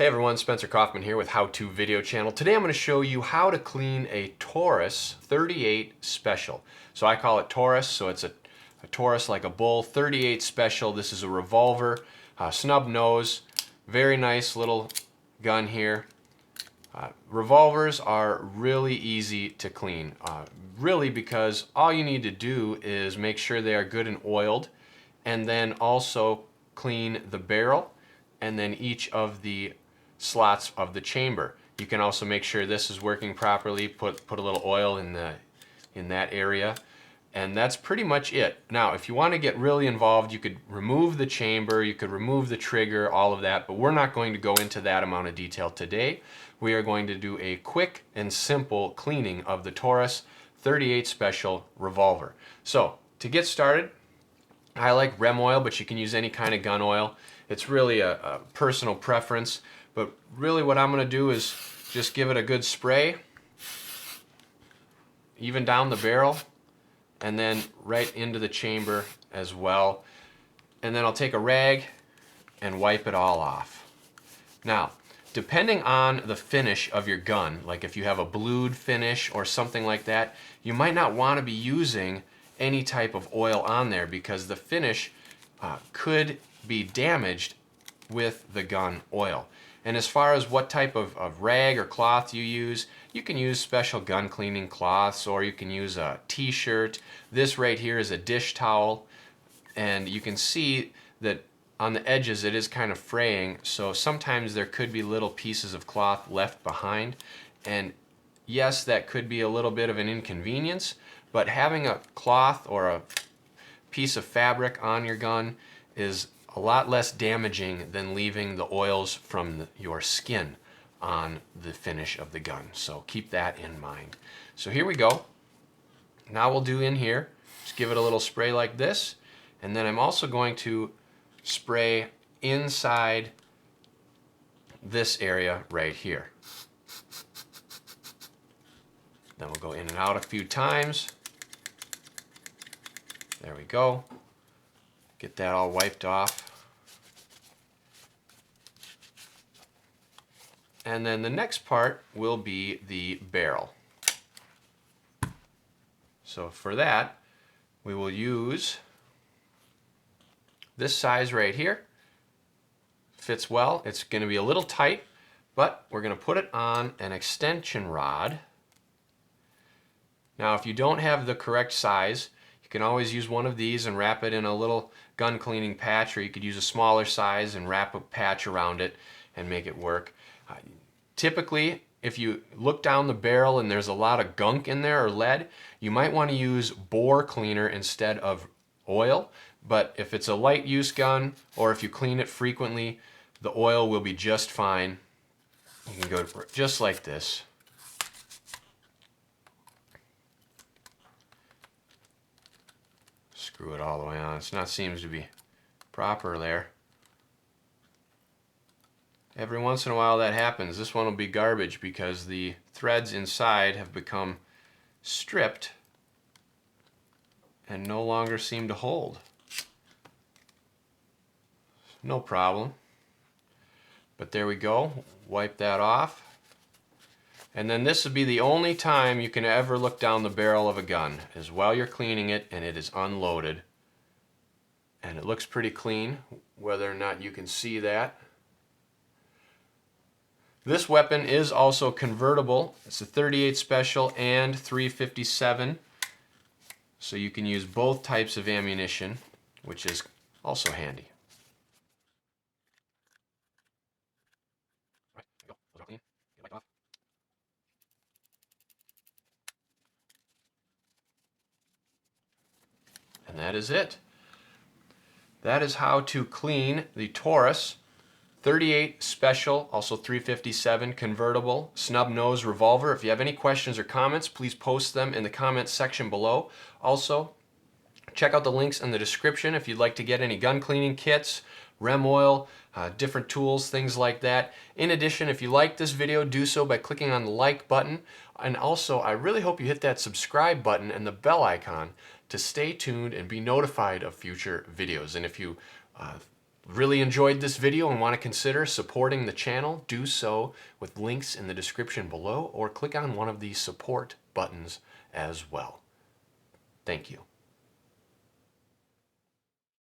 Hey everyone, Spencer Kaufman here with How To Video Channel. Today I'm going to show you how to clean a Taurus 38 Special. So I call it Taurus, so it's a Taurus like a bull, 38 Special. This is a revolver, snub nose, very nice little gun here. Revolvers are really easy to clean, really because all you need to do is make sure they are good and oiled, and then also clean the barrel and then each of the slots of the chamber. You can also make sure this is working properly, put a little oil in that area, and that's pretty much it. Now if you want to get really involved, you could remove the chamber, you could remove the trigger, all of that, but we're not going to go into that amount of detail today. We are going to do a quick and simple cleaning of the Taurus 38 Special revolver. So to get started, I like Rem oil, but you can use any kind of gun oil. It's really a personal preference, but really what I'm going to do is just give it a good spray, even down the barrel, and then right into the chamber as well. And then I'll take a rag and wipe it all off. Now, depending on the finish of your gun, like if you have a blued finish or something like that, you might not want to be using any type of oil on there because the finish could be damaged with the gun oil. And as far as what type of rag or cloth you can use special gun cleaning cloths, or you can use a t-shirt. This right here is a dish towel, and you can see that on the edges it is kind of fraying, so sometimes there could be little pieces of cloth left behind, and yes, that could be a little bit of an inconvenience, but having a cloth or a piece of fabric on your gun is a lot less damaging than leaving the oils from your skin on the finish of the gun. So keep that in mind. So here we go. Now we'll do in here, just give it a little spray like this, and then I'm also going to spray inside this area right here. Then we'll go in and out a few times. There we go. Get that all wiped off. And then the next part will be the barrel. So for that, we will use this size right here. Fits well. It's going to be a little tight, but we're going to put it on an extension rod. Now if you don't have the correct size, you can always use one of these and wrap it in a little gun cleaning patch, or you could use a smaller size and wrap a patch around it and make it work. Typically, if you look down the barrel and there's a lot of gunk in there or lead, you might want to use bore cleaner instead of oil. But if it's a light use gun, or if you clean it frequently, the oil will be just fine. You can go just like this. Screw it all the way on. Seems to be proper there. Every once in a while that happens. This one will be garbage because the threads inside have become stripped and no longer seem to hold. No problem. But there we go. Wipe that off. And then this would be the only time you can ever look down the barrel of a gun, is while you're cleaning it and it is unloaded. And it looks pretty clean, whether or not you can see that. This weapon is also convertible. It's a 38 Special and 357. So you can use both types of ammunition, which is also handy. And that is it. That is how to clean the Taurus 38 Special, also 357 convertible snub nose revolver. If you have any questions or comments, please post them in the comments section below. Also, check out the links in the description if you'd like to get any gun cleaning kits, Rem oil, different tools, things like that. In addition, if you like this video, do so by clicking on the like button. And also, I really hope you hit that subscribe button and the bell icon to stay tuned and be notified of future videos. And if you really enjoyed this video and want to consider supporting the channel, do so with links in the description below or click on one of these support buttons as well. Thank you.